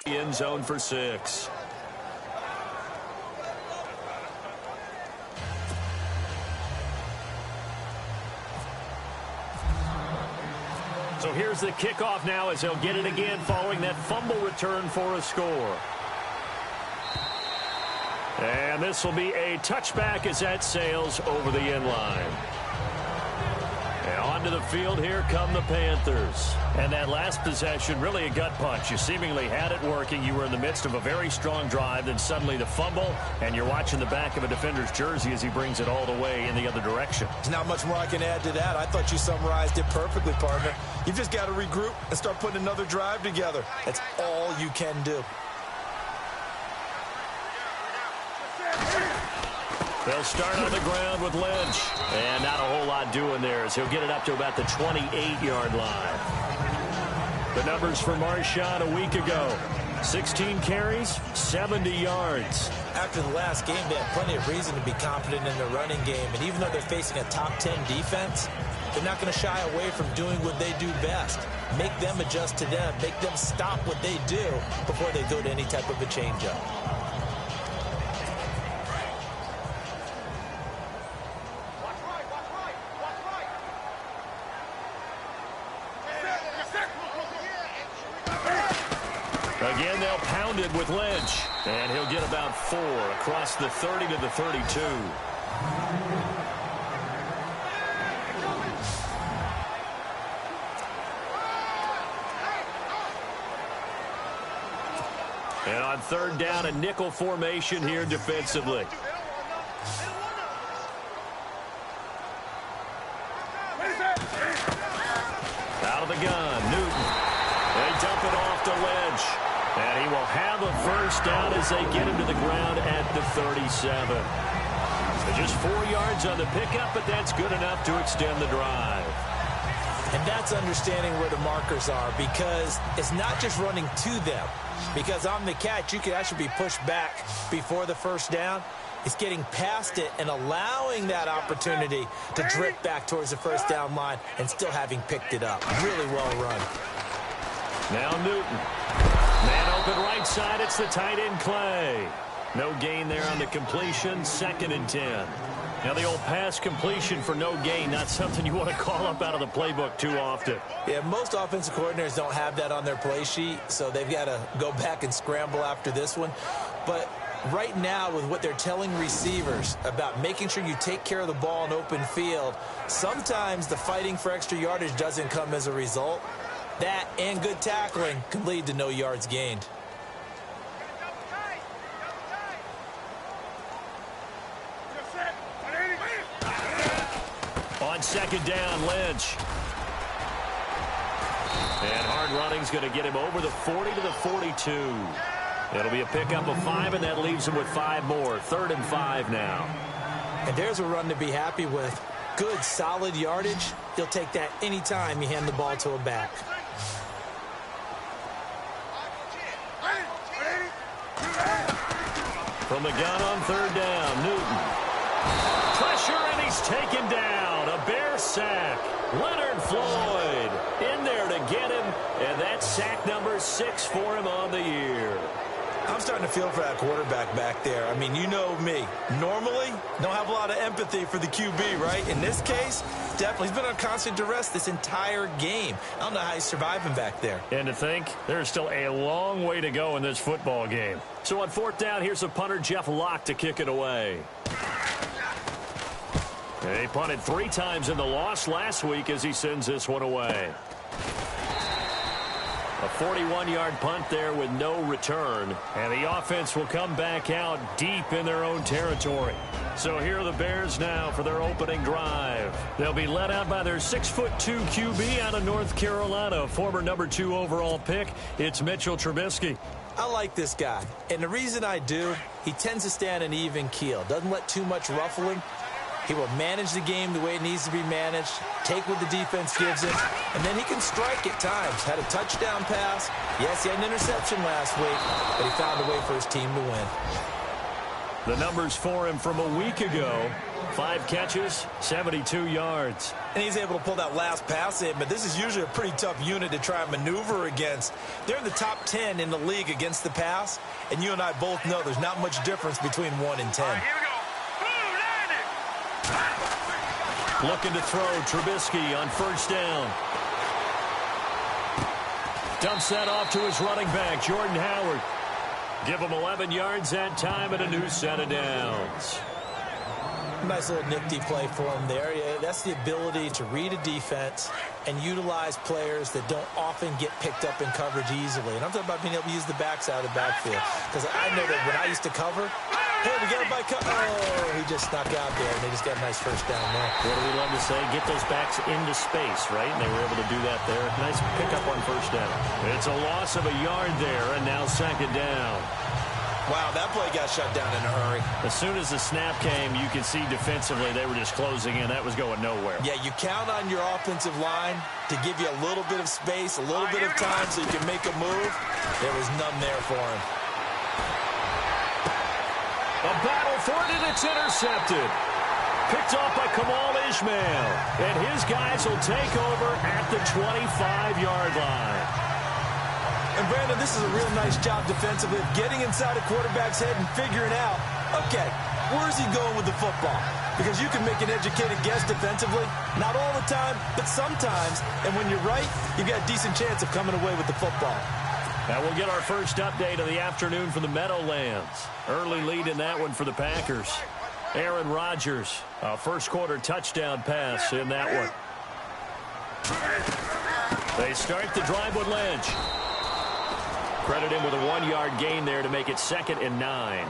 End zone for 6. So here's the kickoff now as he'll get it again following that fumble return for a score. And this will be a touchback as that sails over the end line. And onto the field, here come the Panthers. And that last possession, really a gut punch. You seemingly had it working. You were in the midst of a very strong drive, then suddenly the fumble, and you're watching the back of a defender's jersey as he brings it all the way in the other direction. There's not much more I can add to that. I thought you summarized it perfectly, partner. You've just got to regroup and start putting another drive together. That's all you can do. They'll start on the ground with Lynch. And not a whole lot doing there as he'll get it up to about the 28-yard line. The numbers for Marshawn a week ago. 16 carries, 70 yards. After the last game, they had plenty of reason to be confident in their running game. And even though they're facing a top 10 defense, they're not going to shy away from doing what they do best. Make them adjust to them. Make them stop what they do before they go to any type of a change-up. Again, they'll pound it with Lynch. And he'll get about 4 across the 30 to the 32. And on third down, a nickel formation here defensively. Out of the gun, Newton. They dump it off to Lynch. And he will have a first down as they get him to the ground at the 37. So just 4 yards on the pickup, but that's good enough to extend the drive. And that's understanding where the markers are, because it's not just running to them. Because on the catch, you could actually be pushed back before the first down. It's getting past it and allowing that opportunity to drift back towards the first down line and still having picked it up. Really well run. Now Newton. Man open right side. It's the tight end Clay. No gain there on the completion. 2nd and 10. Now the old pass completion for no gain, not something you want to call up out of the playbook too often. Yeah, most offensive coordinators don't have that on their play sheet, so they've got to go back and scramble after this one. But right now, with what they're telling receivers about making sure you take care of the ball in open field, sometimes the fighting for extra yardage doesn't come as a result. That and good tackling can lead to no yards gained. On 2nd down, Lynch. And hard running's going to get him over the 40 to the 42. It'll be a pickup of 5, and that leaves him with 5 more. 3rd and 5 now. And there's a run to be happy with. Good, solid yardage. You'll take that anytime you hand the ball to a back. From the gun on 3rd down, Newton. Pressure, and he's taken down. A Bear sack. Leonard Floyd in there to get him, and that's sack number 6 for him on the year. I'm starting to feel for that quarterback back there. I mean, you know me. Normally, don't have a lot of empathy for the QB, right? In this case, definitely. He's been on constant duress this entire game. I don't know how he's surviving back there. And to think, there's still a long way to go in this football game. So on 4th down, here's a punter, Jeff Locke, to kick it away. They punted 3 times in the loss last week as he sends this one away. A 41-yard punt there with no return. And the offense will come back out deep in their own territory. So here are the Bears now for their opening drive. They'll be led out by their 6'2" QB out of North Carolina, former number 2 overall pick. It's Mitchell Trubisky. I like this guy. And the reason I do, he tends to stand an even keel. Doesn't let too much ruffle him. He will manage the game the way it needs to be managed, take what the defense gives him, and then he can strike at times. Had a touchdown pass. Yes, he had an interception last week, but he found a way for his team to win. The numbers for him from a week ago. 5 catches, 72 yards. And he's able to pull that last pass in, but this is usually a pretty tough unit to try and maneuver against. They're in the top 10 in the league against the pass, and you and I both know there's not much difference between 1 and 10. Looking to throw, Trubisky on first down. Dumps that off to his running back, Jordan Howard. Give him 11 yards that time and a new set of downs. Nice little nifty play for him there. Yeah, that's the ability to read a defense and utilize players that don't often get picked up in coverage easily. And I'm talking about being able to use the backside of the backfield. Because I know that when I used to cover, hey, we got a by oh, he just snuck out there, and they just got a nice first down there. What do we love to say? Get those backs into space, right? And they were able to do that there. Nice pickup on first down. It's a loss of a yard there, and now second down. Wow, that play got shut down in a hurry. As soon as the snap came, you could see defensively they were just closing in. That was going nowhere. Yeah, you count on your offensive line to give you a little bit of space, a little bit of time so you can make a move. There was none there for him. A battle for it, and it's intercepted. Picked off by Kamal Ishmael. And his guys will take over at the 25-yard line. And, Brandon, this is a real nice job defensively of getting inside a quarterback's head and figuring out, okay, where's he going with the football? Because you can make an educated guess defensively. Not all the time, but sometimes. And when you're right, you've got a decent chance of coming away with the football. Now we'll get our first update of the afternoon from the Meadowlands. Early lead in that one for the Packers. Aaron Rodgers, a first-quarter touchdown pass in that one. They start the drive with Lynch. Credit him with a 1-yard gain there to make it 2nd and 9.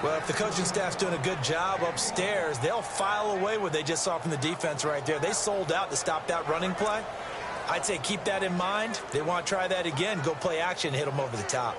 Well, if the coaching staff's doing a good job upstairs, they'll file away what they just saw from the defense right there. They sold out to stop that running play. I'd say keep that in mind. They want to try that again. Go play action, hit them over the top.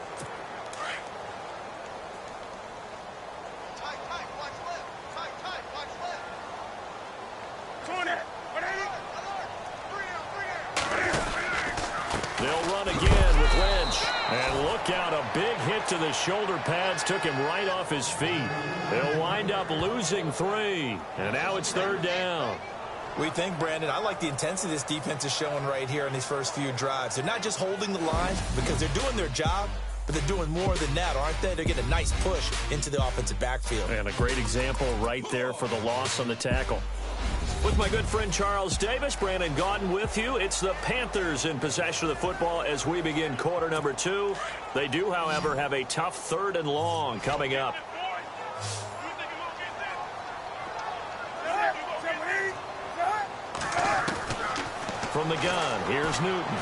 They'll run again with Lynch. And look out, a big hit to the shoulder pads took him right off his feet. They'll wind up losing 3. And now it's 3rd down. We think, Brandon, I like the intensity this defense is showing right here in these first few drives. They're not just holding the line because they're doing their job, but they're doing more than that, aren't they? They're getting a nice push into the offensive backfield. And a great example right there for the loss on the tackle. With my good friend Charles Davis, Brandon Gaudin with you. It's the Panthers in possession of the football as we begin quarter number 2. They do, however, have a tough 3rd and long coming up. From the gun, here's Newton.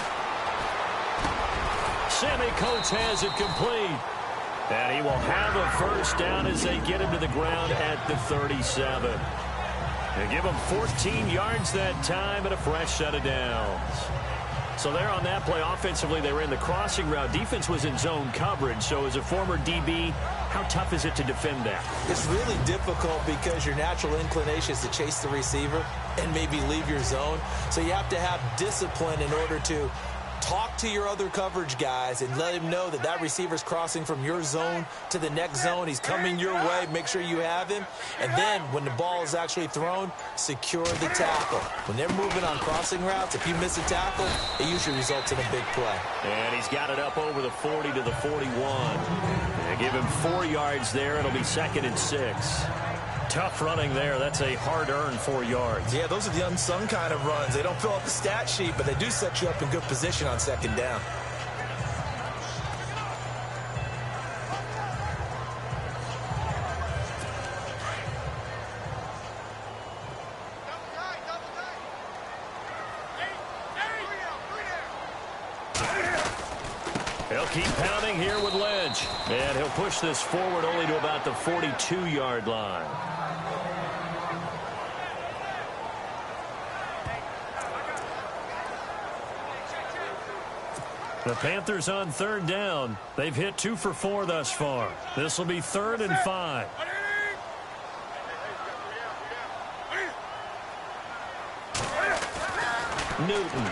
Sammy Coates has it complete. And he will have a first down as they get him to the ground at the 37. They give him 14 yards that time and a fresh set of downs. So there on that play, offensively, they ran the crossing route. Defense was in zone coverage. So as a former DB, how tough is it to defend that? It's really difficult because your natural inclination is to chase the receiver and maybe leave your zone. So you have to have discipline in order to talk to your other coverage guys and let him know that that receiver's crossing from your zone to the next zone. He's coming your way. Make sure you have him. And then when the ball is actually thrown, secure the tackle. When they're moving on crossing routes, if you miss a tackle, it usually results in a big play. And he's got it up over the 40 to the 41. They give him 4 yards there. It'll be 2nd and 6. Tough running there. That's a hard-earned 4 yards. Yeah, those are the unsung kind of runs. They don't fill up the stat sheet, but they do set you up in good position on 2nd down. He'll keep pounding here with Lynch. And he'll push this forward only to about the 42-yard line. The Panthers on 3rd down. They've hit 2 for 4 thus far. This will be 3rd and 5. Newton.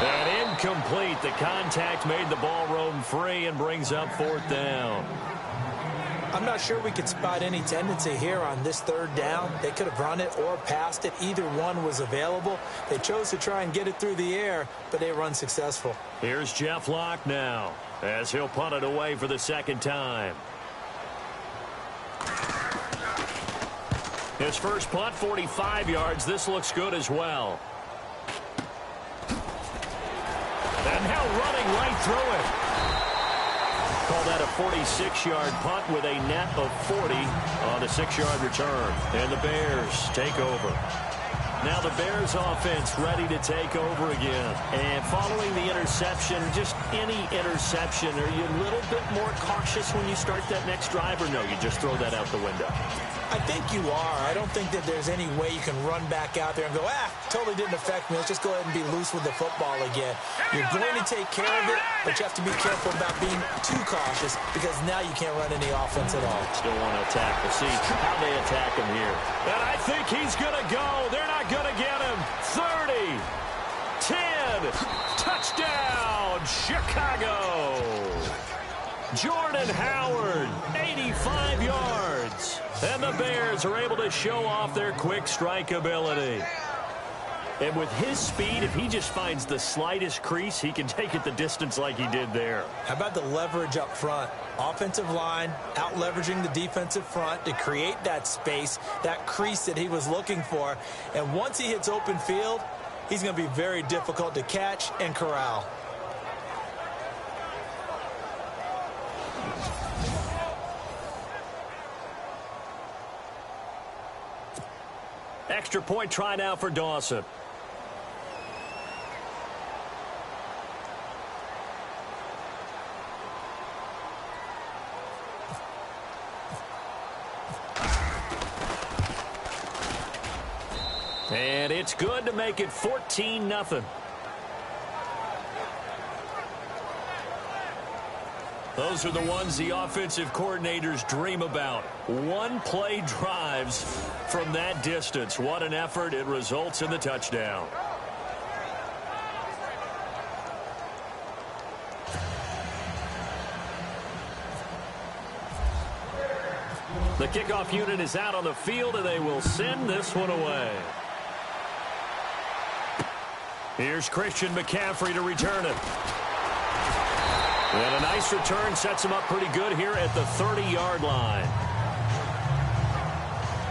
And incomplete. The contact made the ball roam free and brings up 4th down. I'm not sure we could spot any tendency here on this third down. They could have run it or passed it. Either one was available. They chose to try and get it through the air, but they were unsuccessful. Here's Jeff Locke now as he'll punt it away for the second time. His first punt, 45 yards. This looks good as well. And now running right through it. Call that a 46-yard punt with a net of 40 on a 6-yard return. And the Bears take over. Now the Bears offense ready to take over again. And following the interception, just any interception, are you a little bit more cautious when you start that next drive, or no, you just throw that out the window? I think you are. I don't think that there's any way you can run back out there and go, totally didn't affect me. Let's just go ahead and be loose with the football again. You're going to take care of it, but you have to be careful about being too cautious because now you can't run any offense at all. Still want to attack. We'll see how they attack him here. And I think he's going to go. They're not going to get him. 30, 10, touchdown, Chicago. Jordan Howard, 85 yards. And the Bears are able to show off their quick strike ability. And with his speed, if he just finds the slightest crease, he can take it the distance like he did there. How about the leverage up front? Offensive line out leveraging the defensive front to create that space, that crease that he was looking for. And once he hits open field, he's going to be very difficult to catch and corral. Extra point try now for Dawson. And it's good to make it 14-0. Those are the ones the offensive coordinators dream about. One-play drives from that distance. What an effort. It results in the touchdown. The kickoff unit is out on the field, and they will send this one away. Here's Christian McCaffrey to return it. And a nice return sets him up pretty good here at the 30-yard line.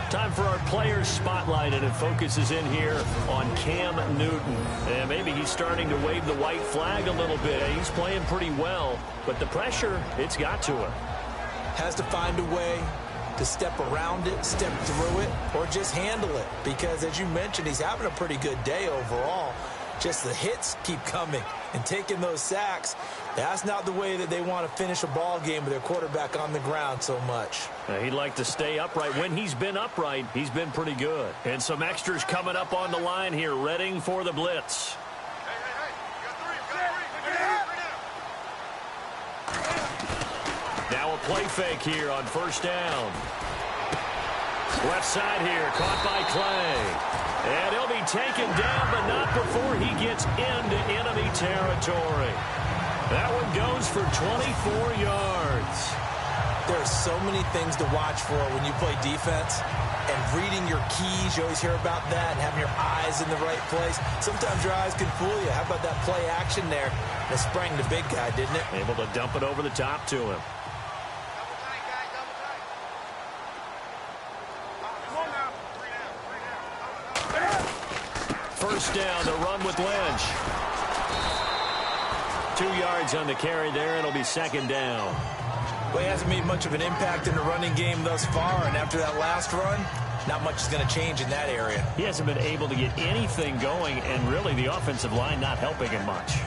Time for our players spotlight, and it focuses in here on Cam Newton. And maybe he's starting to wave the white flag a little bit. He's playing pretty well, but the pressure, it's got to him. Has to find a way to step around it, step through it, or just handle it. Because, as you mentioned, he's having a pretty good day overall. Just the hits keep coming and taking those sacks. That's not the way that they want to finish a ball game with their quarterback on the ground so much. He'd like to stay upright. When he's been upright, he's been pretty good. And some extras coming up on the line here, readying for the blitz. Now a play fake here on first down. Left side here, caught by Clay. And he'll be taken down, but not before he gets into enemy territory. That one goes for 24 yards. There are so many things to watch for when you play defense. And reading your keys, you always hear about that, and having your eyes in the right place. Sometimes your eyes can fool you. How about that play action there? That sprang the big guy, didn't it? Able to dump it over the top to him. First down, the run with Lynch. 2 yards on the carry there. It'll be second down. Well, he hasn't made much of an impact in the running game thus far, and after that last run, not much is going to change in that area. He hasn't been able to get anything going, and really the offensive line not helping him much.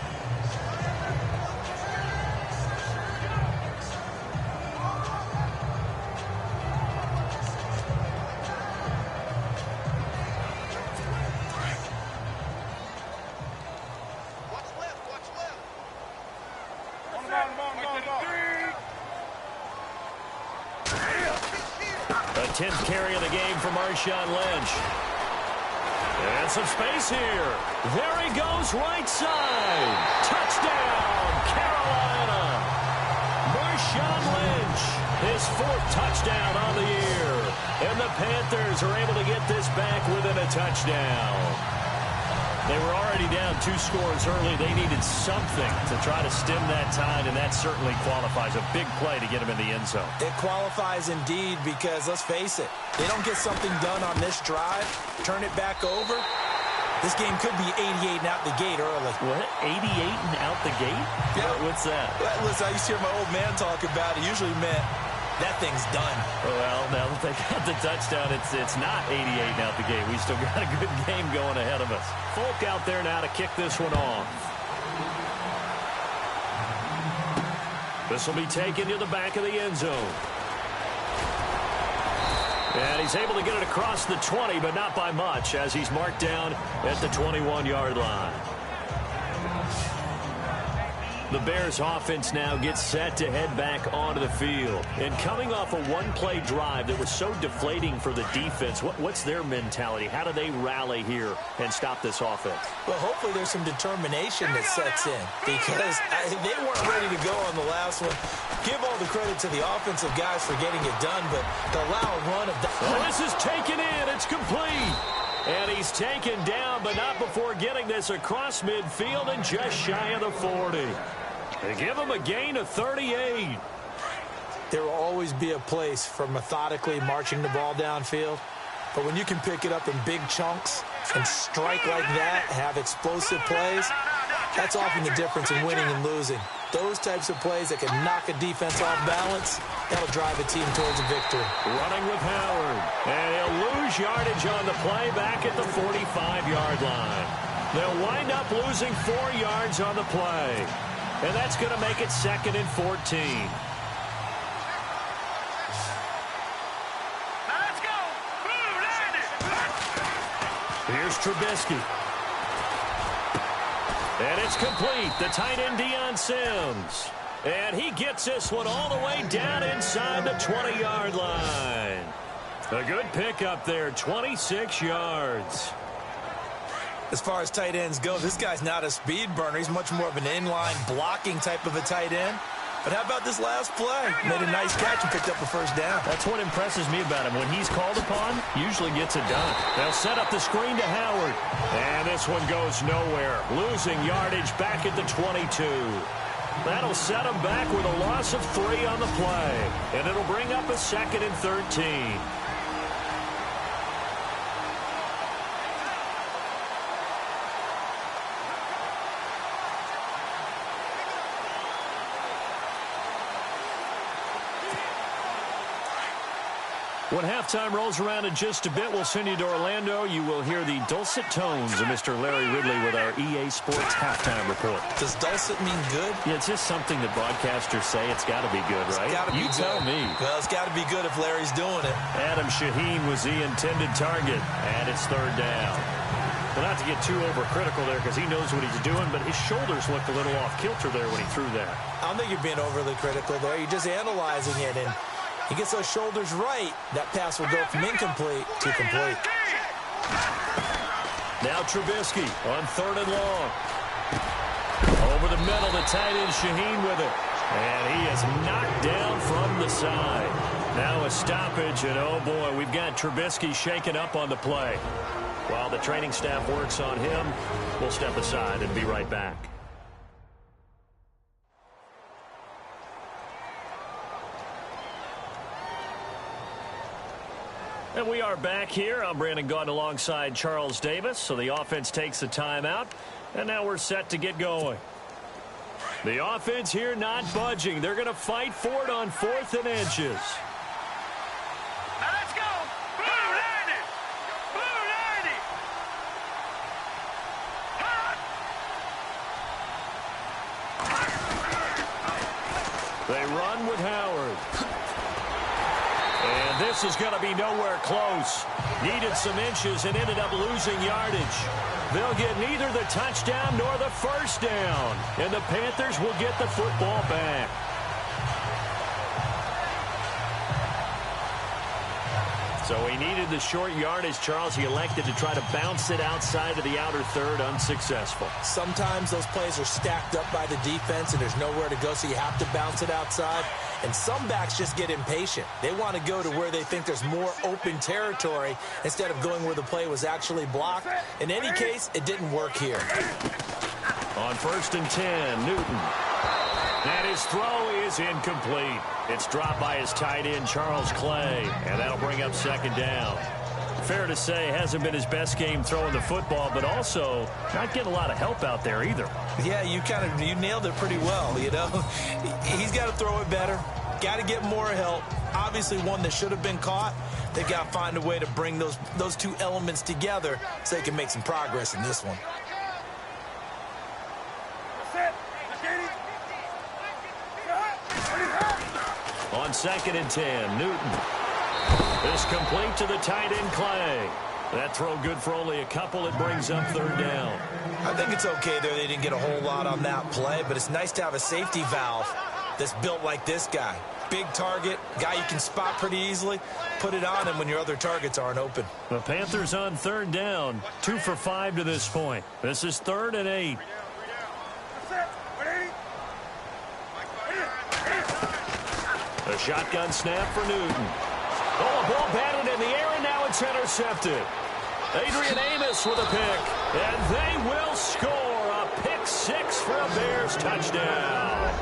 The 10th carry of the game for Marshawn Lynch. And some space here. There he goes, right side. Touchdown, Carolina. Marshawn Lynch, his 4th touchdown on the year. And the Panthers are able to get this back within a touchdown. They were already down 2 scores early. They needed something to try to stem that tide, and that certainly qualifies. A big play to get them in the end zone. It qualifies indeed because, let's face it, they don't get something done on this drive, turn it back over. This game could be 88 and out the gate early. What? 88 and out the gate? Yeah. What's that? Listen, I used to hear my old man talk about it. Usually meant that thing's done. Well, now that they got the touchdown, it's not 88 and out the gate. We still got a good game going ahead of us. Folk out there now to kick this one off. This will be taken to the back of the end zone. And he's able to get it across the 20, but not by much, as he's marked down at the 21-yard line. The Bears offense now gets set to head back onto the field. And coming off a one-play drive that was so deflating for the defense, what's their mentality? How do they rally here and stop this offense? Well, hopefully there's some determination that sets in because they weren't ready to go on the last one. Give all the credit to the offensive guys for getting it done, but to allow a run of... This is taken in. It's complete. And he's taken down, but not before getting this across midfield and just shy of the 40. They give him a gain of 38. There will always be a place for methodically marching the ball downfield. But when you can pick it up in big chunks and strike like that, have explosive plays, that's often the difference in winning and losing. Those types of plays that can knock a defense off balance, that'll drive a team towards a victory. Running with Howard. And he'll lose yardage on the play back at the 45-yard line. They'll wind up losing 4 yards on the play. And that's going to make it 2nd and 14. Let's go. Here's Trubisky. And it's complete. The tight end, Deion Sims. And he gets this one all the way down inside the 20-yard line. A good pickup there, 26 yards. As far as tight ends go, this guy's not a speed burner. He's much more of an inline blocking type of a tight end. But how about this last play? Made a nice catch and picked up a first down. That's what impresses me about him. When he's called upon, usually gets it done. They'll set up the screen to Howard. And this one goes nowhere. Losing yardage back at the 22. That'll set him back with a loss of 3 on the play. And it'll bring up a 2nd and 13. When halftime rolls around in just a bit, we'll send you to Orlando. You will hear the dulcet tones of Mr. Larry Ridley with our EA Sports halftime report. Does dulcet mean good? Yeah, it's just something that broadcasters say. It's got to be good, right? It's got to be you good. Tell me. Well, it's got to be good if Larry's doing it. Adam Shaheen was the intended target, and it's 3rd down. Well, not to get too overcritical there because he knows what he's doing, but his shoulders looked a little off kilter there when he threw that. I don't think you're being overly critical there. You're just analyzing it, and he gets those shoulders right. That pass will go from incomplete to complete. Now Trubisky on 3rd and long. Over the middle, the tight end Shaheen with it. And he is knocked down from the side. Now a stoppage, and oh boy, we've got Trubisky shaken up on the play. While the training staff works on him, we'll step aside and be right back. And we are back here. I'm Brandon Gaudin alongside Charles Davis. So the offense takes the timeout, and now we're set to get going. The offense here not budging. They're going to fight for it on 4th and inches. Now let's go. Blue Lightning. Blue Lightning. They run with Howard. And this is going to be nowhere close. Needed some inches and ended up losing yardage. They'll get neither the touchdown nor the first down. And the Panthers will get the football back. So he needed the short yardage, Charles. He elected to try to bounce it outside of the outer third, unsuccessful. Sometimes those plays are stacked up by the defense and there's nowhere to go, so you have to bounce it outside. And some backs just get impatient. They want to go to where they think there's more open territory instead of going where the play was actually blocked. In any case, it didn't work here. On 1st and 10, Newton. And his throw is incomplete. It's dropped by his tight end, Charles Clay, and that'll bring up 2nd down. Fair to say, hasn't been his best game throwing the football, but also not getting a lot of help out there either. Yeah, you nailed it pretty well, you know. He's got to throw it better, got to get more help. Obviously one that should have been caught. They've got to find a way to bring those two elements together so they can make some progress in this one. On 2nd and 10, Newton. This complete to the tight end, Clay. That throw good for only a couple. It brings up 3rd down. I think it's okay there. They didn't get a whole lot on that play, but it's nice to have a safety valve that's built like this guy. Big target, guy you can spot pretty easily. Put it on him when your other targets aren't open. The Panthers on 3rd down. 2 for 5 to this point. This is 3rd and 8. A shotgun snap for Newton. Oh, a ball batted in the air, and now it's intercepted. Adrian Amos with a pick, and they will score a pick 6 for a Bears touchdown.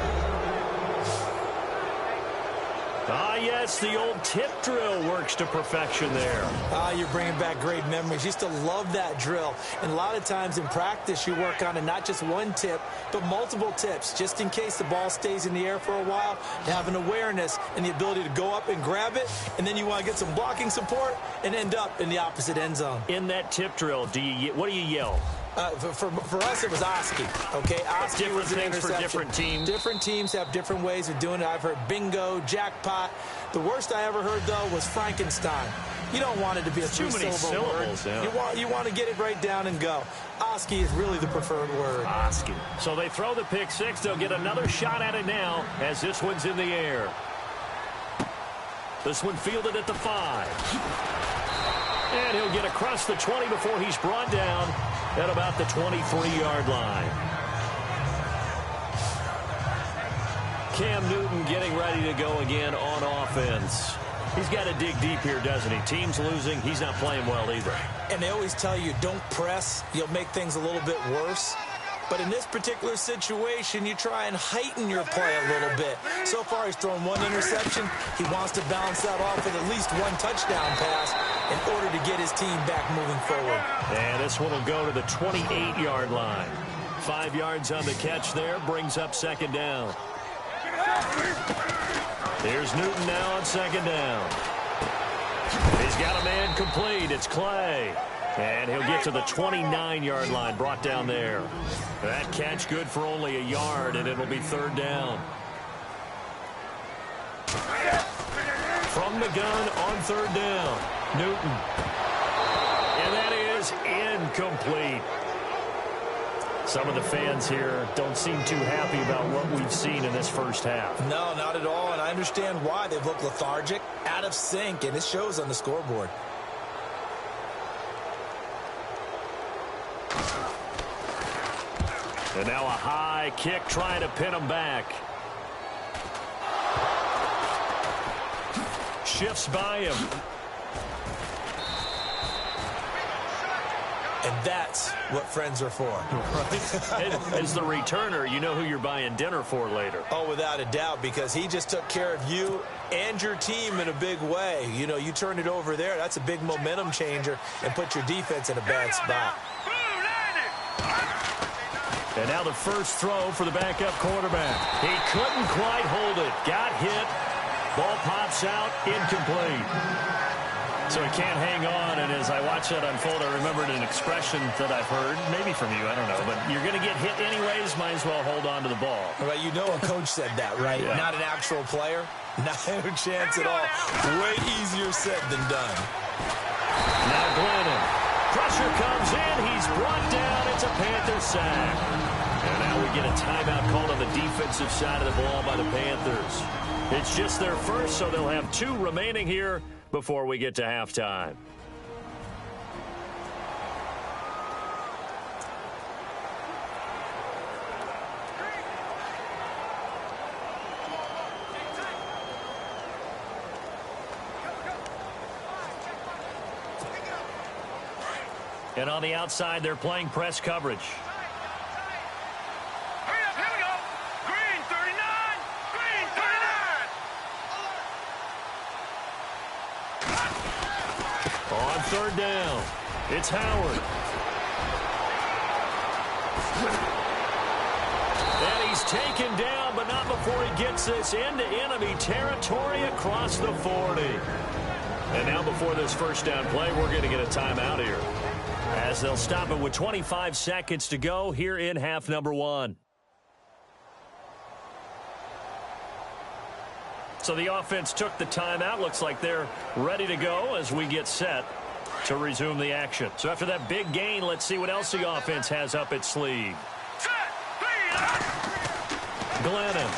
Ah, yes, the old tip drill works to perfection there. You're bringing back great memories. Used to love that drill. And a lot of times in practice, you work on it, not just one tip, but multiple tips, just in case the ball stays in the air for a while. You have an awareness and the ability to go up and grab it, and then you want to get some blocking support and end up in the opposite end zone. In that tip drill, what do you yell? For us, it was Oski. Okay, Oski was an interception. For different teams. Different teams have different ways of doing it. I've heard bingo, jackpot. The worst I ever heard, though, was Frankenstein. You don't want it to be a three-syllable word. Yeah. You want to get it right down and go. Oski is really the preferred word. Oski. So they throw the pick 6. They'll get another shot at it now as this one's in the air. This one fielded at the 5. And he'll get across the 20 before he's brought down at about the 23-yard line. Cam Newton getting ready to go again on offense. He's got to dig deep here, doesn't he? Team's losing. He's not playing well either. And they always tell you, don't press. You'll make things a little bit worse. But in this particular situation, you try and heighten your play a little bit. So far, he's thrown 1 interception. He wants to balance that off with at least 1 touchdown pass in order to get his team back moving forward. And this one will go to the 28-yard line. 5 yards on the catch there, brings up 2nd down. Here's Newton now on 2nd down. He's got a man complete. It's Clay. And he'll get to the 29-yard line, brought down there. That catch good for only a yard, and it'll be 3rd down. From the gun on 3rd down, Newton. And that is incomplete. Some of the fans here don't seem too happy about what we've seen in this first half. No, not at all, and I understand why. They've looked lethargic, out of sync, and it shows on the scoreboard. And now a high kick trying to pin him back. Shifts by him. And that's what friends are for. Right? As the returner, you know who you're buying dinner for later. Oh, without a doubt, because he just took care of you and your team in a big way. You know, you turn it over there, that's a big momentum changer, and put your defense in a bad spot. And now the first throw for the backup quarterback. He couldn't quite hold it. Got hit. Ball pops out. Incomplete. So he can't hang on. And as I watch that unfold, I remembered an expression that I've heard, maybe from you, I don't know. But you're going to get hit anyways. Might as well hold on to the ball. Well, you know a coach said that, right? Yeah. Not an actual player. Not a chance at all. Way easier said than done. Now Glennon. Pressure comes in. He's brought down. It's a Panther sack. And now we get a timeout called on the defensive side of the ball by the Panthers. It's just their first, so they'll have 2 remaining here before we get to halftime. And on the outside, they're playing press coverage. Hurry up, here we go. Green 39. Green 39. On third down, it's Howard. And he's taken down, but not before he gets this into enemy territory across the 40. And now before this first down play, we're going to get a timeout here, as they'll stop it with 25 seconds to go here in half number 1. So the offense took the timeout. Looks like they're ready to go as we get set to resume the action. So after that big gain, let's see what else the offense has up its sleeve. Glennon.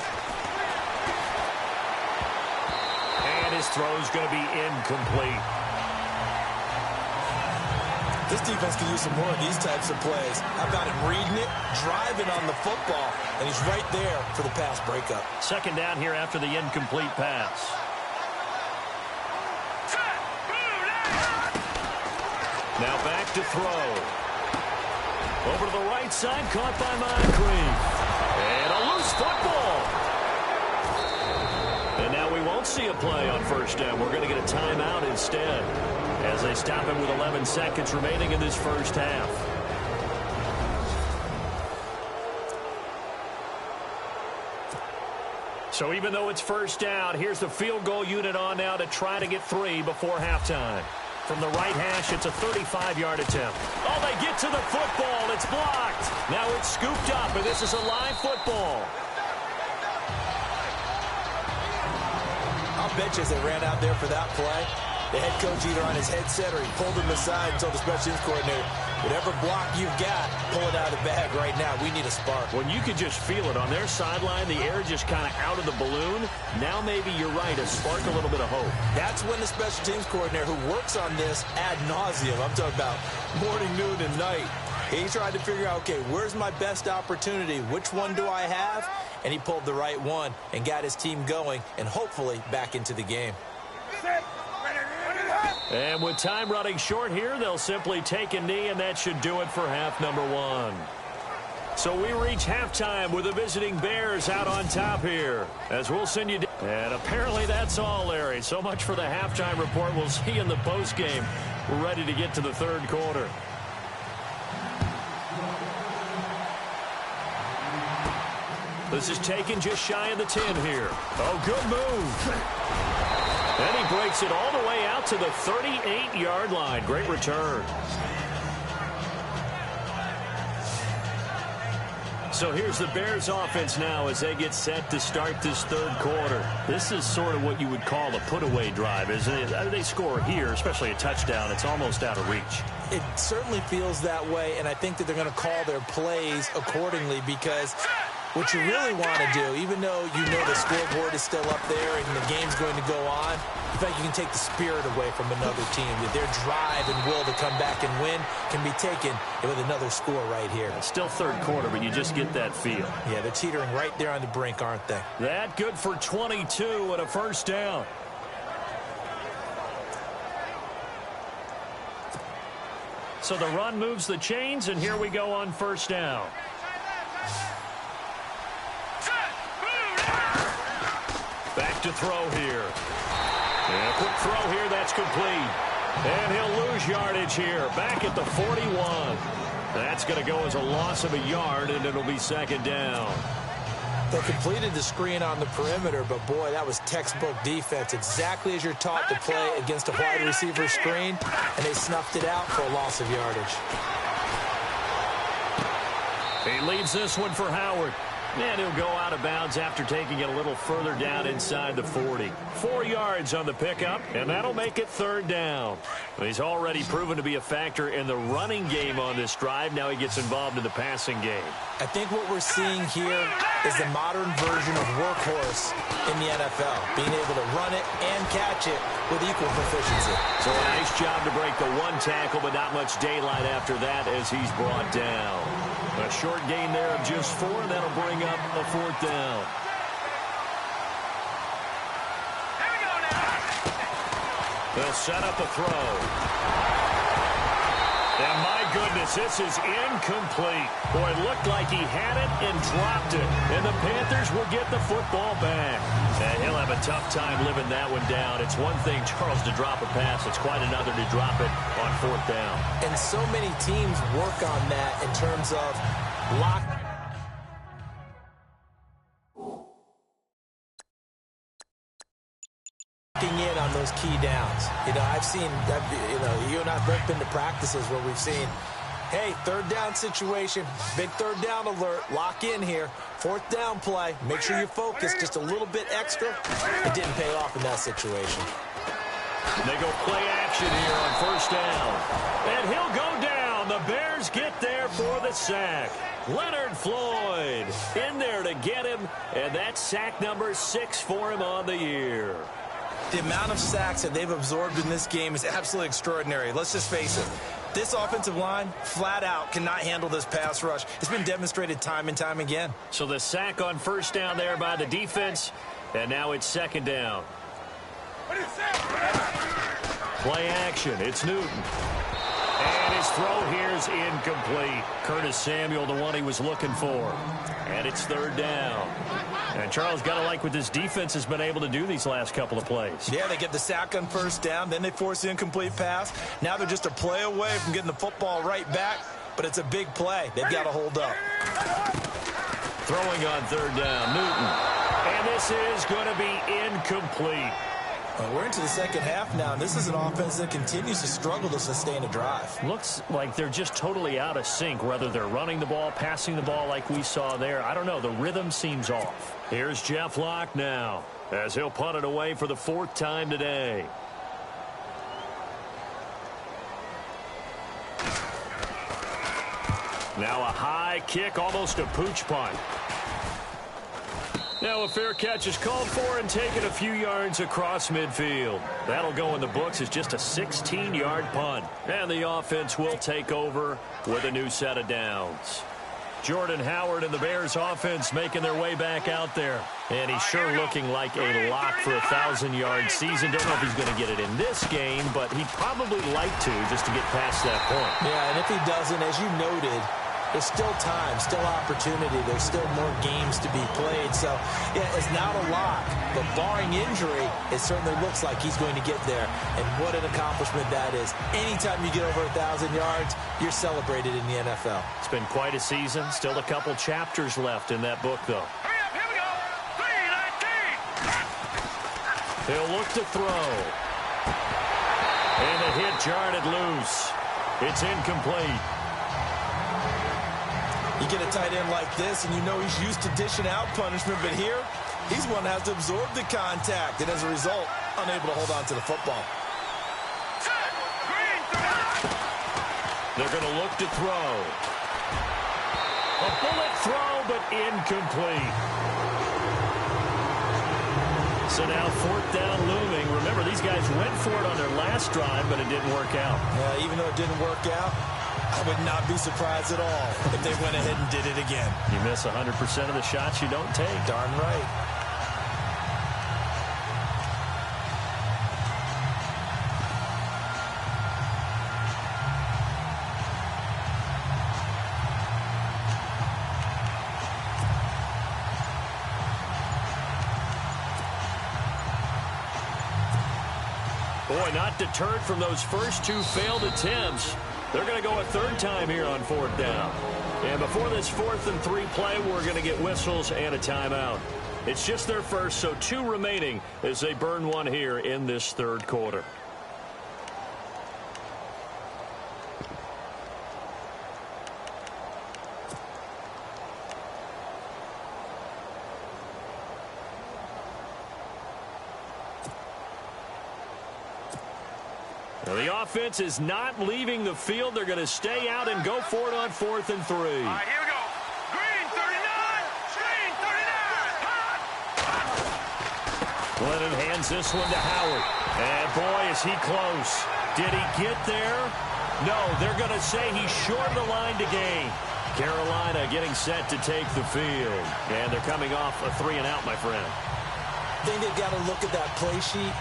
And his throw's going to be incomplete. This defense can use some more of these types of plays. How about him reading it, driving on the football, and he's right there for the pass breakup. Second down here after the incomplete pass. Now back to throw. Over to the right side, caught by Moncrief. And a loose football. And now we won't see a play on first down. We're going to get a timeout instead, as they stop him with 11 seconds remaining in this first half. So even though it's first down, here's the field goal unit on now to try to get 3 before halftime. From the right hash, it's a 35-yard attempt. Oh, they get to the football. It's blocked. Now it's scooped up, and this is a live football. I'll bet you as they ran out there for that play, the head coach either on his headset or he pulled him aside and told the special teams coordinator, whatever block you've got, pull it out of the bag right now. We need a spark. When you could just feel it on their sideline, the air just kind of out of the balloon. Now maybe you're right, a spark, a little bit of hope. That's when the special teams coordinator who works on this ad nauseum, I'm talking about morning, noon, and night, he tried to figure out, okay, where's my best opportunity? Which one do I have? And he pulled the right one and got his team going and hopefully back into the game. And with time running short here, they'll simply take a knee, and that should do it for half number 1. So we reach halftime with the visiting Bears out on top here, as we'll send you down. And apparently that's all, Larry. So much for the halftime report. We'll see you in the postgame. We're ready to get to the third quarter. This is taken just shy of the 10 here. Oh, good move. And he breaks it all the way out to the 38-yard line. Great return. So here's the Bears offense now as they get set to start this third quarter. This is sort of what you would call a put-away drive, isn't it? They score here, especially a touchdown. It's almost out of reach. It certainly feels that way, and I think that they're going to call their plays accordingly, because what you really want to do, even though you know the scoreboard is still up there and the game's going to go on, in fact, you can take the spirit away from another team. Their drive and will to come back and win can be taken with another score right here. It's still third quarter, but you just get that feel. Yeah, they're teetering right there on the brink, aren't they? That good for 22 and a first down. So the run moves the chains, and here we go on first down. Back to throw here. And a quick throw here, that's complete. And he'll lose yardage here, back at the 41. That's going to go as a loss of a yard, and it'll be second down. They completed the screen on the perimeter, but boy, that was textbook defense. Exactly as you're taught to play against a wide receiver screen, and they snuffed it out for a loss of yardage. He leads this one for Howard. And he'll go out of bounds after taking it a little further down inside the 40. 4 yards on the pickup, and that'll make it third down. He's already proven to be a factor in the running game on this drive. Now he gets involved in the passing game. I think what we're seeing here is the modern version of workhorse in the NFL, being able to run it and catch it with equal proficiency. So a nice job to break the 1 tackle, but not much daylight after that as he's brought down. A short gain there of just 4, and that'll bring up a 4th down. Here we go now. They'll set up the throw. And my goodness, this is incomplete. Boy, it looked like he had it and dropped it. And the Panthers will get the football back. And he'll have a tough time living that one down. It's one thing, Charles, to drop a pass. It's quite another to drop it on 4th down. And so many teams work on that in terms of lock. In on those key downs. I've seen, you and I have both been to practices where we've seen, hey, 3rd down situation, big 3rd down alert, lock in here, 4th down play, make sure you focus just a little bit extra. It didn't pay off in that situation. They go play action here on 1st down. And he'll go down. The Bears get there for the sack. Leonard Floyd in there to get him, and that's sack number 6 for him on the year. The amount of sacks that they've absorbed in this game is absolutely extraordinary. Let's just face it. This offensive line, flat out, cannot handle this pass rush. It's been demonstrated time and time again. So the sack on 1st down there by the defense, and now it's 2nd down. Play action. It's Newton. And his throw here is incomplete. Curtis Samuel, the one he was looking for. And it's 3rd down. And Charles, got to like what this defense has been able to do these last couple of plays. Yeah, they get the sack on 1st down, then they force the incomplete pass. Now they're just a play away from getting the football right back, but it's a big play. They've got to hold up. Throwing on 3rd down, Newton. And this is going to be incomplete. Well, we're into the 2nd half now, and this is an offense that continues to struggle to sustain a drive. Looks like they're just totally out of sync, whether they're running the ball, passing the ball like we saw there. I don't know. The rhythm seems off. Here's Jeff Locke now as he'll punt it away for the 4th time today. Now a high kick, almost a pooch punt. Now a fair catch is called for and taken a few yards across midfield. That'll go in the books as just a 16-yard punt. And the offense will take over with a new set of downs. Jordan Howard and the Bears offense making their way back out there. And he's sure looking like a lock for a 1,000-yard season. Don't know if he's going to get it in this game, but he'd probably like to just to get past that point. Yeah, and if he doesn't, as you noted, there's still time, still opportunity. There's still more games to be played. So, yeah, it's not a lock. But barring injury, it certainly looks like he's going to get there. And what an accomplishment that is. Anytime you get over 1,000 yards, you're celebrated in the NFL. It's been quite a season. Still a couple chapters left in that book, though. Here we go. 3-19. He'll look to throw. And the hit jarred it loose. It's incomplete. You get a tight end like this, and you know he's used to dishing out punishment, but here, he's one that has to absorb the contact, and as a result, unable to hold on to the football. They're going to look to throw. A bullet throw, but incomplete. So now 4th down looming. Remember, these guys went for it on their last drive, but it didn't work out. Even though it didn't work out, I would not be surprised at all if they went ahead and did it again. You miss 100% of the shots you don't take. Darn right. Boy, not deterred from those first 2 failed attempts. They're going to go a 3rd time here on 4th down. And before this 4th and 3 play, we're going to get whistles and a timeout. It's just their first, so 2 remaining as they burn one here in this 3rd quarter. Well, the offense is not leaving the field. They're going to stay out and go for it on 4th and 3. All right, here we go. Green 39. Green 39. Glennon hands this one to Howard. And, boy, is he close. Did he get there? No, they're going to say he's short of the line to gain. Carolina getting set to take the field. And they're coming off a 3-and-out, my friend. I think they've got to look at that play sheet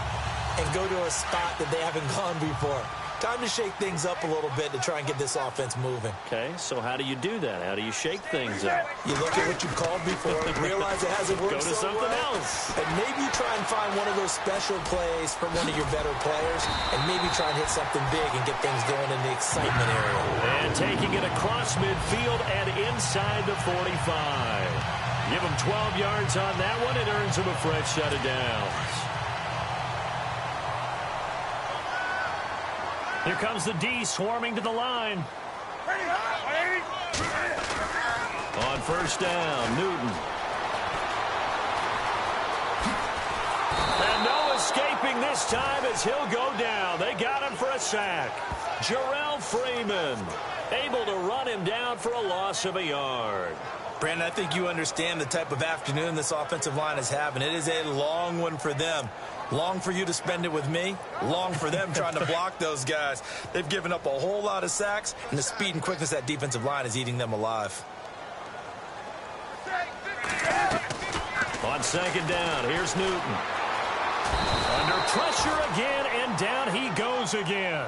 and go to a spot that they haven't gone before. Time to shake things up a little bit to try and get this offense moving. Okay, so how do you do that? How do you shake things up? You look at what you called before, realize it hasn't worked Go to so something well, else. and maybe try and find one of those special plays from one of your better players, and maybe try and hit something big and get things going in the excitement area. And taking it across midfield and inside the 45. Give him 12 yards on that one. It earns him a fresh set of downs. Here comes the D swarming to the line. On first down, Newton. And no escaping this time as he'll go down. They got him for a sack. Jarrell Freeman able to run him down for a loss of a yard. Brandon, I think you understand the type of afternoon this offensive line is having. It is a long one for them. Long for you to spend it with me. Long for them trying to block those guys. They've given up a whole lot of sacks, and the speed and quickness of that defensive line is eating them alive. On second down, here's Newton. Under pressure again, and down he goes again.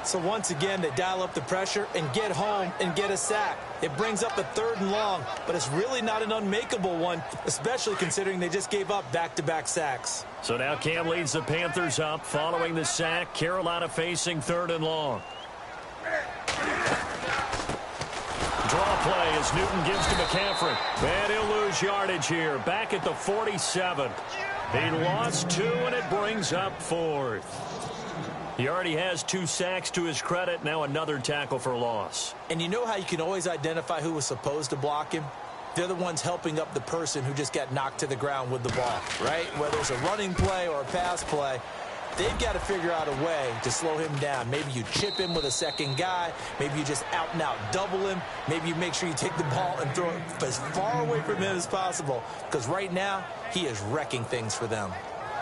So once again, they dial up the pressure and get home and get a sack. It brings up a 3rd and long, but it's really not an unmakeable one, especially considering they just gave up back-to-back sacks. So now Cam leads the Panthers up following the sack. Carolina facing 3rd and long. Draw play as Newton gives to McCaffrey. And he'll lose yardage here. Back at the 47. He lost 2, and it brings up 4th. He already has 2 sacks to his credit. Now another tackle for loss. And you know how you can always identify who was supposed to block him? They're the ones helping up the person who just got knocked to the ground with the ball, right? Whether it's a running play or a pass play, they've got to figure out a way to slow him down. Maybe you chip him with a second guy. Maybe you just out-and-out double him. Maybe you make sure you take the ball and throw it as far away from him as possible. Because right now, he is wrecking things for them.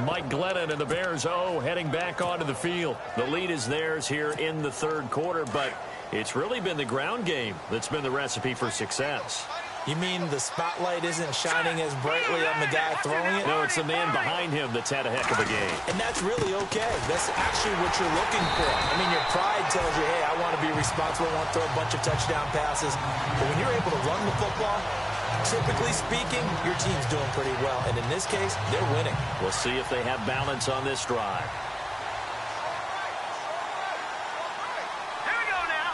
Mike Glennon and the Bears, heading back onto the field. The lead is theirs here in the 3rd quarter, but it's really been the ground game that's been the recipe for success. You mean the spotlight isn't shining as brightly on the guy throwing it? No, it's the man behind him that's had a heck of a game. And that's really okay. That's actually what you're looking for. I mean, your pride tells you, hey, I want to be responsible. I want to throw a bunch of touchdown passes. But when you're able to run the football, typically speaking, your team's doing pretty well. And in this case, they're winning. We'll see if they have balance on this drive. Here we go now.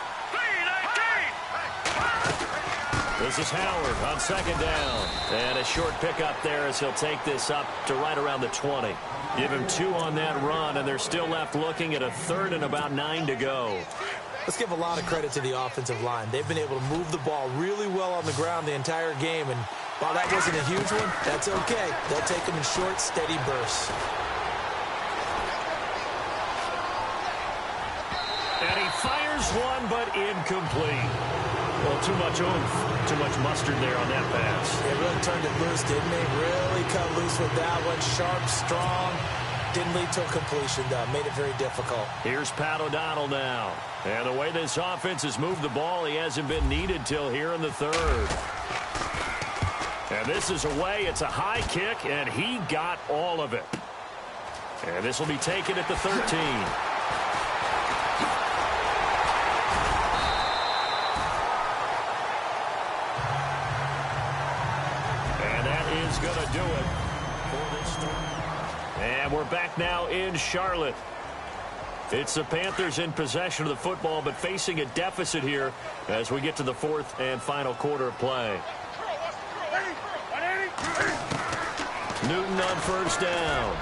3-19. This is Howard on second down. And a short pickup there as he'll take this up to right around the 20. Give him 2 on that run, and they're still left looking at a 3rd and about 9 to go. Let's give a lot of credit to the offensive line. They've been able to move the ball really well on the ground the entire game, and while that wasn't a huge one, that's okay. They'll take them in short, steady bursts. And he fires one, but incomplete. Well, too much oomph, too much mustard there on that pass. They really turned it loose, didn't they? Really cut loose with that one. Sharp, strong. Didn't lead to a completion, though. Made it very difficult. Here's Pat O'Donnell now. And the way this offense has moved the ball, he hasn't been needed till here in the 3rd. And this is away. It's a high kick, and he got all of it. And this will be taken at the 13. And that is going to do it for this start. And we're back now in Charlotte. It's the Panthers in possession of the football, but facing a deficit here as we get to the 4th and final quarter of play. Newton on first down.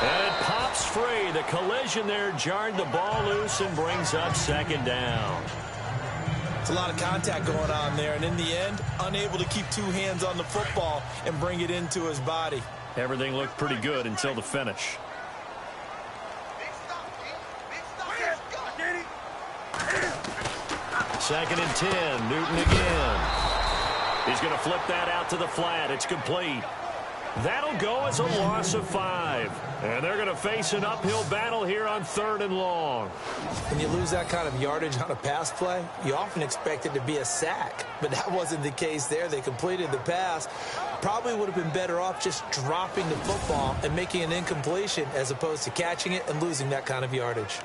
And it pops free. The collision there jarred the ball loose and brings up second down. It's a lot of contact going on there, and in the end, unable to keep 2 hands on the football and bring it into his body. Everything looked pretty good until the finish. Second and 10. Newton again. He's going to flip that out to the flat. It's complete. That'll go as a loss of 5. And they're going to face an uphill battle here on 3rd and long. When you lose that kind of yardage on a pass play, you often expect it to be a sack. But that wasn't the case there. They completed the pass. Probably would have been better off just dropping the football and making an incompletion as opposed to catching it and losing that kind of yardage.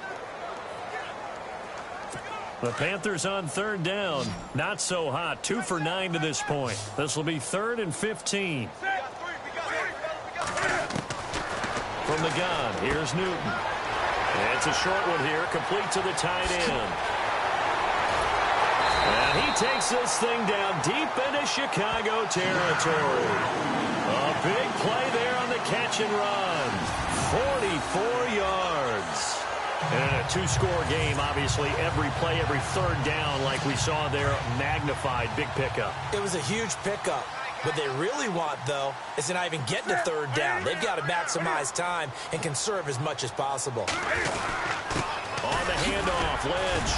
The Panthers on 3rd down. Not so hot. 2 for 9 to this point. This will be 3rd and 15. From the gun, here's Newton. It's a short one here, complete to the tight end. And he takes this thing down deep into Chicago territory. A big play there on the catch and run. 44 yards. And a 2-score game, obviously. Every play, every 3rd down, like we saw there, magnified. Big pickup. It was a huge pickup. What they really want, though, is to not even get to 3rd down. They've got to maximize time and conserve as much as possible. On the handoff, Lynch.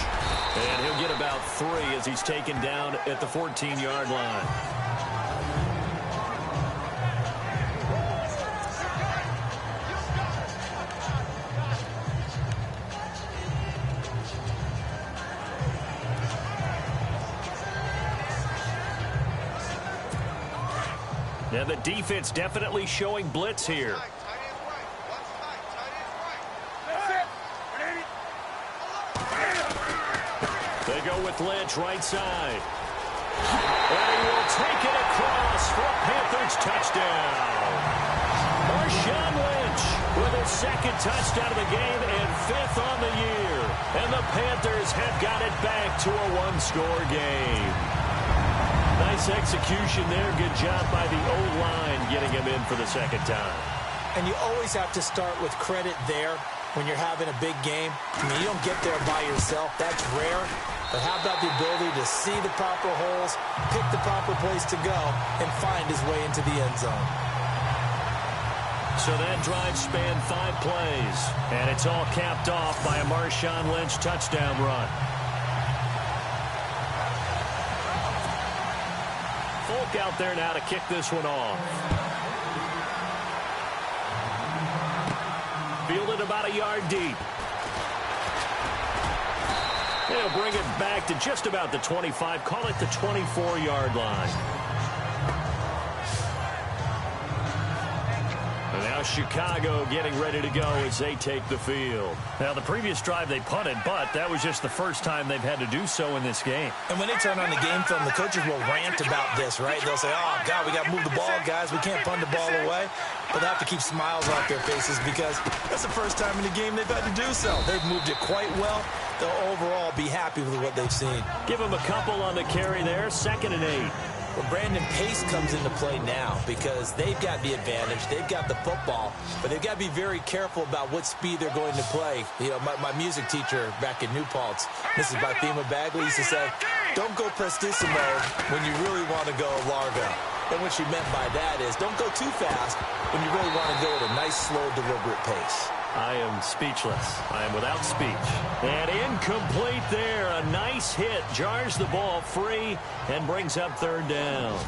And he'll get about 3 as he's taken down at the 14-yard line. And the defense definitely showing blitz here. They go with Lynch right side. And he will take it across for a Panthers touchdown. Marshawn Lynch with his 2nd touchdown of the game and 5th on the year. And the Panthers have got it back to a 1-score game. Nice execution there. Good job by the O-line getting him in for the 2nd time. And you always have to start with credit there when you're having a big game. I mean, you don't get there by yourself. That's rare. But how about the ability to see the proper holes, pick the proper place to go, and find his way into the end zone? So that drive spanned 5 plays. And it's all capped off by a Marshawn Lynch touchdown run. Folk out there now to kick this one off. Fielded about a yard deep. They'll bring it back to just about the 25. Call it the 24-yard line. And now Chicago getting ready to go as they take the field. Now, the previous drive they punted, but that was just the first time they've had to do so in this game. And when they turn on the game film, the coaches will rant about this, right? They'll say, oh, God, we got to move the ball, guys. We can't punt the ball away. But they have to keep smiles off their faces because that's the first time in the game they've had to do so. They've moved it quite well. They'll overall be happy with what they've seen. Give them a couple on the carry there. 2nd and 8. Well, Brandon, pace comes into play now because they've got the advantage. They've got the football, but they've got to be very careful about what speed they're going to play. You know, my music teacher back in New Paltz, Mrs. Bythema Bagley, used to say, don't go prestissimo when you really want to go largo. And what she meant by that is don't go too fast when you really want to go at a nice, slow, deliberate pace. I am speechless. I am without speech. And incomplete there. A nice hit. Jars the ball free and brings up 3rd down.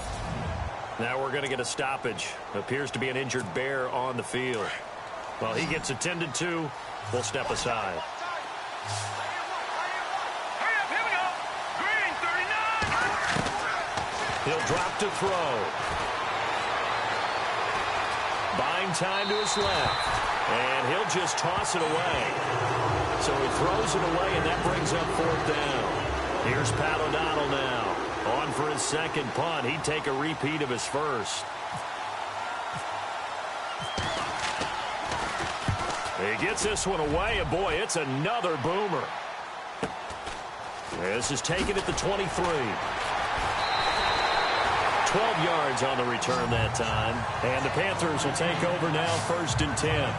Now we're going to get a stoppage. Appears to be an injured Bear on the field. While he gets attended to, we'll step aside. He'll drop to throw. Buying time to his left. And he'll just toss it away. So he throws it away, and that brings up 4th down. Here's Pat O'Donnell now. On for his 2nd punt. He'd take a repeat of his 1st. He gets this one away, and boy, it's another boomer. This is taken at the 23. 12 yards on the return that time. And the Panthers will take over now, 1st and 10.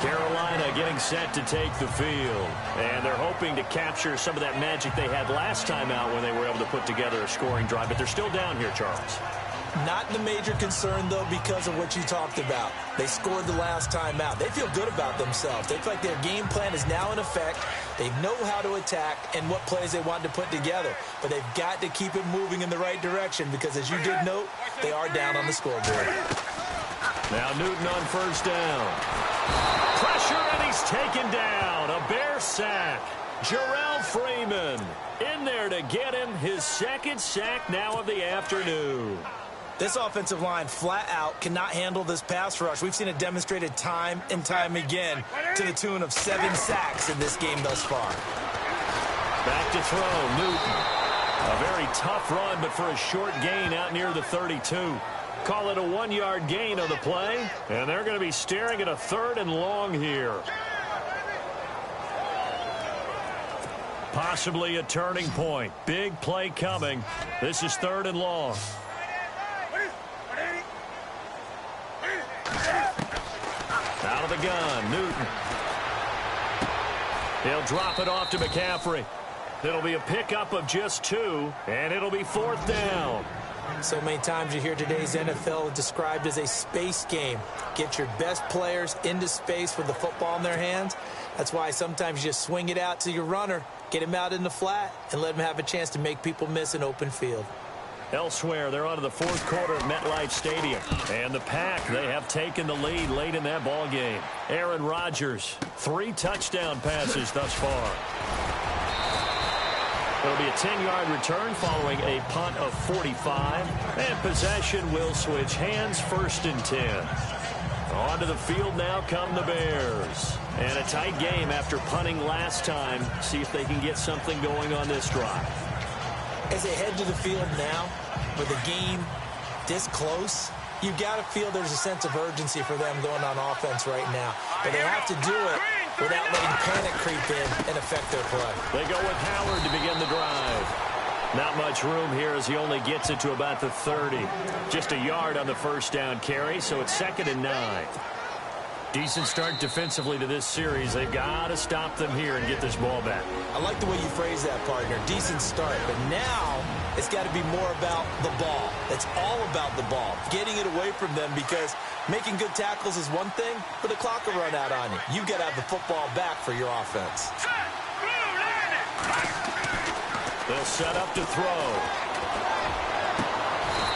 Carolina getting set to take the field. And they're hoping to capture some of that magic they had last time out when they were able to put together a scoring drive. But they're still down here, Charles. Not the major concern, though, because of what you talked about. They scored the last time out. They feel good about themselves. They feel like their game plan is now in effect. They know how to attack and what plays they want to put together. But they've got to keep it moving in the right direction because, as you did note, they are down on the scoreboard. Now Newton on first down. Pressure, and he's taken down. A Bear sack. Jarrell Freeman in there to get him his second sack now of the afternoon. This offensive line flat out cannot handle this pass rush. We've seen it demonstrated time and time again to the tune of 7 sacks in this game thus far. Back to throw, Newton. A very tough run, but for a short gain out near the 32. Call it a 1-yard gain on the play, and they're going to be staring at a 3rd and long here. Possibly a turning point. Big play coming. This is 3rd and long. Out of the gun, Newton. He'll drop it off to McCaffrey. It'll be a pickup of just 2, and it'll be 4th down. So many times you hear today's NFL described as a space game. Get your best players into space with the football in their hands. That's why sometimes you just swing it out to your runner, get him out in the flat, and let him have a chance to make people miss an open field. Elsewhere, they're on to the 4th quarter at MetLife Stadium. And the Pack, they have taken the lead late in that ball game. Aaron Rodgers, 3 touchdown passes thus far. It'll be a 10-yard return following a punt of 45. And possession will switch hands, 1st and 10. Onto the field now come the Bears. And a tight game after punting last time. See if they can get something going on this drive. As they head to the field now, with the game this close, you've got to feel there's a sense of urgency for them going on offense right now. But they have to do it without letting panic creep in and affect their play. They go with Howard to begin the drive. Not much room here as he only gets it to about the 30. Just a yard on the 1st down carry, so it's 2nd and 9. Decent start defensively to this series. They've got to stop them here and get this ball back. I like the way you phrase that, partner. Decent start. But now it's got to be more about the ball. It's all about the ball. Getting it away from them, because making good tackles is one thing, but the clock will run out on you. You've got to have the football back for your offense. They'll set up to throw.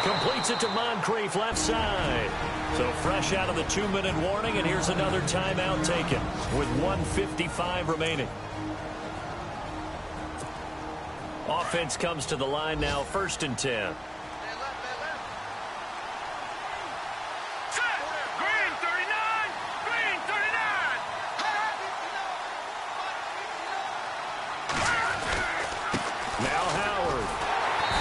Completes it to Moncrief, left side. So fresh out of the 2-minute warning, and here's another timeout taken with 1:55 remaining. Offense comes to the line now, 1st and 10. Green 39! Green 39! Now Howard.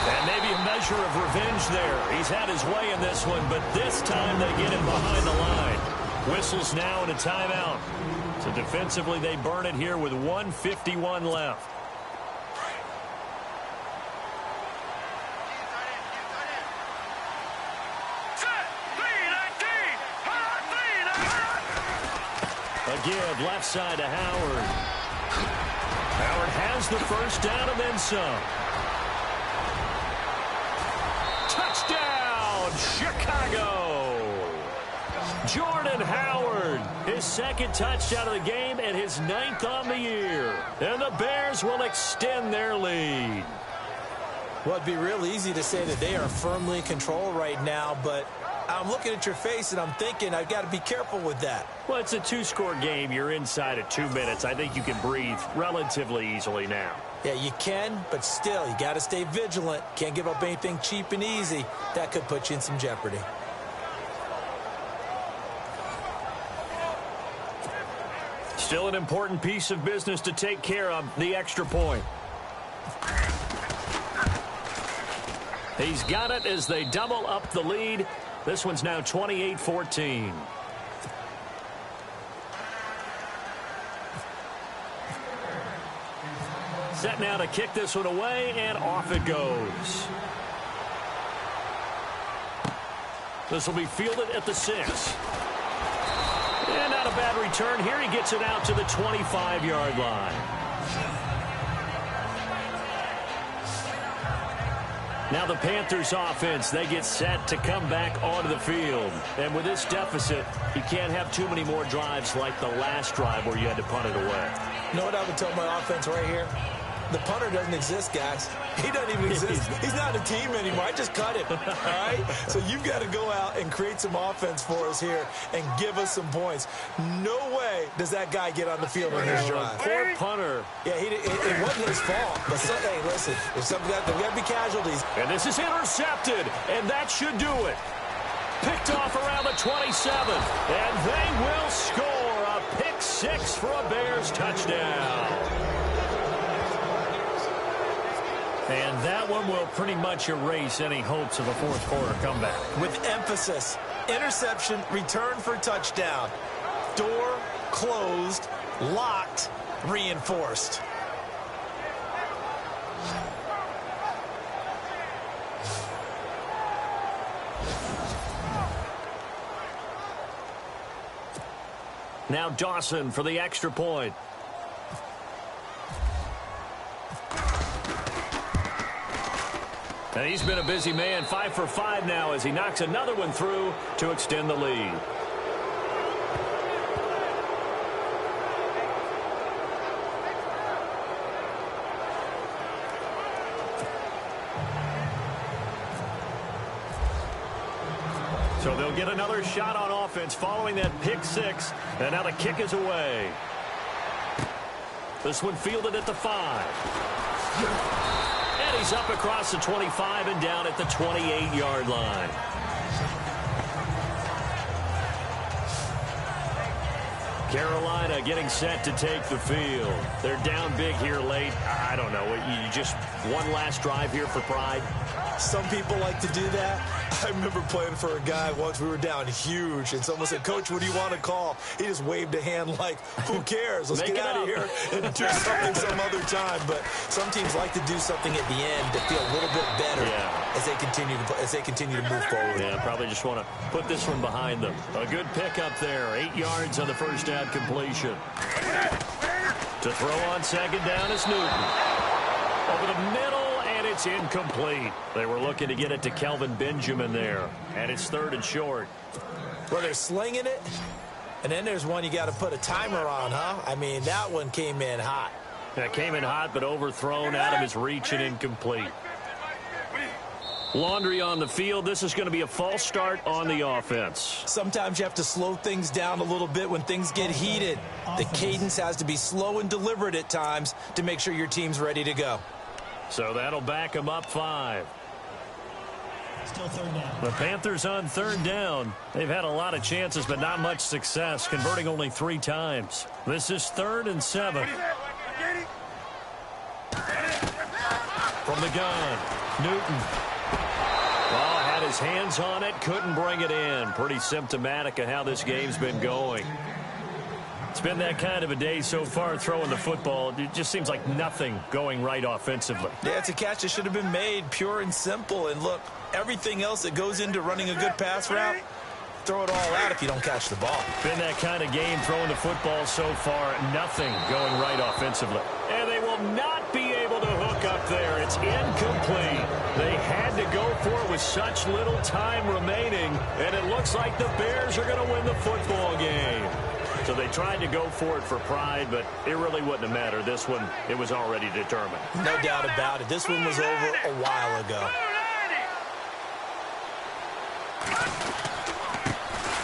And maybe a measure of revenge there. He's had his way in this one, but this time they get him behind the line. Whistles now and a timeout. So defensively they burn it here with 1:51 left. A give left side to Howard. Howard has the 1st down and then some. Touchdown, Chicago! Jordan Howard, his 2nd touchdown of the game and his 9th on the year. And the Bears will extend their lead. Well, it'd be real easy to say that they are firmly in control right now, but I'm looking at your face and I'm thinking I've got to be careful with that. Well, it's a 2-score game. You're inside at 2 minutes. I think you can breathe relatively easily now. Yeah, you can, but still, you got to stay vigilant. Can't give up anything cheap and easy. That could put you in some jeopardy. Still an important piece of business to take care of, the extra point. He's got it as they double up the lead. This one's now 28-14. Set now to kick this one away, and off it goes. This will be fielded at the 6. And not a bad return here. He gets it out to the 25-yard line. Now the Panthers offense, they get set to come back onto the field. And with this deficit, you can't have too many more drives like the last drive where you had to punt it away. You know what I would tell my offense right here? The punter doesn't exist, guys. He doesn't even exist. He's not a team anymore. I just cut him, all right? So you've got to go out and create some offense for us here and give us some points. No way does that guy get on the field on his drive. Poor punter. Yeah, it wasn't his fault. But, hey, listen, if something got to be casualties. And this is intercepted, and that should do it. Picked off around the 27th, and they will score a pick six for a Bears touchdown. And that one will pretty much erase any hopes of a fourth quarter comeback. With emphasis, interception, return for touchdown. Door closed, locked, reinforced. Now Dawson for the extra point. And he's been a busy man, 5 for 5 now as he knocks another one through to extend the lead. So they'll get another shot on offense following that pick six. And now the kick is away. This one fielded at the 5. And he's up across the 25 and down at the 28-yard line. Carolina getting set to take the field. They're down big here late. I don't know. You just one last drive here for pride. Some people like to do that. I remember playing for a guy once. We were down huge, and someone said, "Coach, what do you want to call?" He just waved a hand like, "Who cares? Let's get out of here and do something some other time." But some teams like to do something at the end to feel a little bit better as they continue to move forward. Yeah, probably just want to put this one behind them. A good pickup there. 8 yards on the first down completion. To throw on second down is Newton. Over the middle. It's incomplete. They were looking to get it to Kelvin Benjamin there. And it's 3rd and short. Well, they're slinging it. And then there's one you got to put a timer on, huh? I mean, that one came in hot. That came in hot, but overthrown out of his reach and incomplete. Laundry on the field. This is going to be a false start on the offense. Sometimes you have to slow things down a little bit when things get heated. The cadence has to be slow and deliberate at times to make sure your team's ready to go. So that'll back them up 5. Still 3rd down. The Panthers on 3rd down. They've had a lot of chances, but not much success, converting only 3 times. This is 3rd and 7. From the gun, Newton. Well, had his hands on it, couldn't bring it in. Pretty symptomatic of how this game's been going. It's been that kind of a day so far throwing the football. It just seems like nothing going right offensively. Yeah, it's a catch that should have been made, pure and simple. And look, everything else that goes into running a good pass route, throw it all out if you don't catch the ball. Been that kind of game throwing the football so far. Nothing going right offensively. And they will not be able to hook up there. It's incomplete. They had to go for it with such little time remaining. And it looks like the Bears are going to win the football game. So they tried to go for it for pride, but it really wouldn't have mattered. This one, it was already determined. No doubt about it. This one was over a while ago.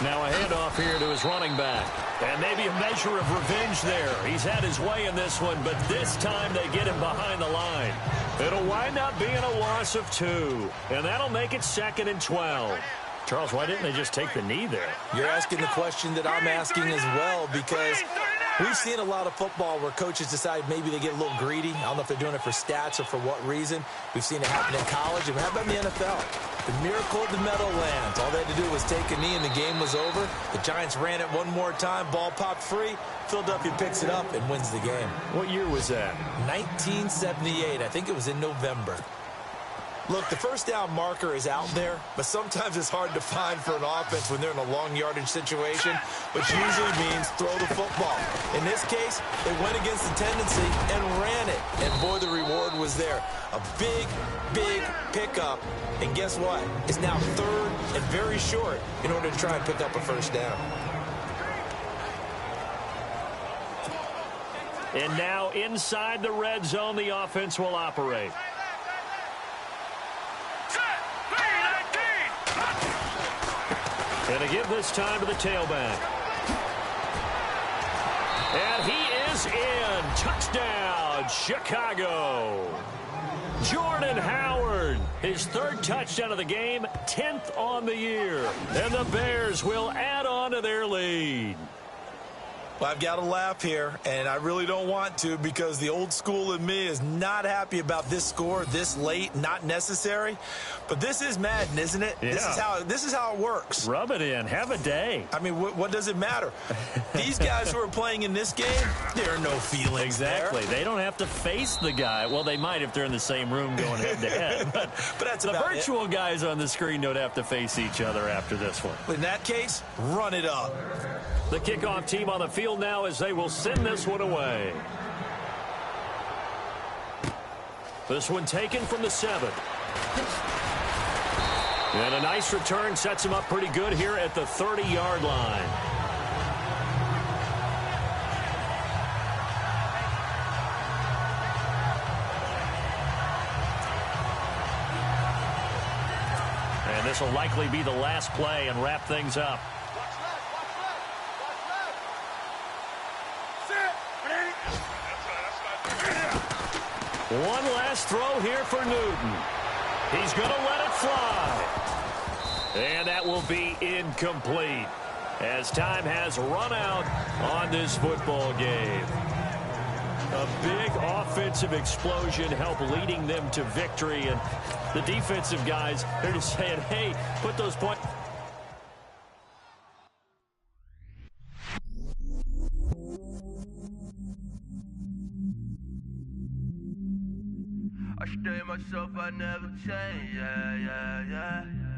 Now a handoff here to his running back. And maybe a measure of revenge there. He's had his way in this one, but this time they get him behind the line. It'll wind up being a loss of 2. And that'll make it 2nd and 12. Charles, why didn't they just take the knee there? You're asking the question that I'm asking as well, because we've seen a lot of football where coaches decide maybe they get a little greedy. I don't know if they're doing it for stats or for what reason. We've seen it happen in college. And how about in the NFL? The miracle of the Meadowlands. All they had to do was take a knee and the game was over. The Giants ran it one more time. Ball popped free. Philadelphia picks it up and wins the game. What year was that? 1978. I think it was in November. Look, the first down marker is out there, but sometimes it's hard to find for an offense when they're in a long yardage situation, which usually means throw the football. In this case, they went against the tendency and ran it. And boy, the reward was there. A big, big pickup. And guess what? It's now third and very short in order to try and pick up a first down. And now inside the red zone, the offense will operate. And to give this time to the tailback. And he is in. Touchdown, Chicago. Jordan Howard, his third touchdown of the game, 10th on the year. And the Bears will add on to their lead. Well, I've got to laugh here, and I really don't want to because the old school in me is not happy about this score this late, not necessary. But this is Madden, isn't it? Yeah. This is how it works. Rub it in. Have a day. I mean, what does it matter? These guys who are playing in this game, there are no feelings Exactly. there. They don't have to face the guy. Well, they might if they're in the same room going head-to-head. But that's the about virtual guys on the screen don't have to face each other after this one. In that case, run it up. The kickoff team on the field now as they will send this one away. This one taken from the 7. And a nice return sets him up pretty good here at the 30-yard line. And this will likely be the last play and wrap things up. One last throw here for Newton. He's going to let it fly. And that will be incomplete as time has run out on this football game. A big offensive explosion helped leading them to victory. And the defensive guys, they're just saying, hey, put those points. I stay myself, I never change, yeah, yeah, yeah.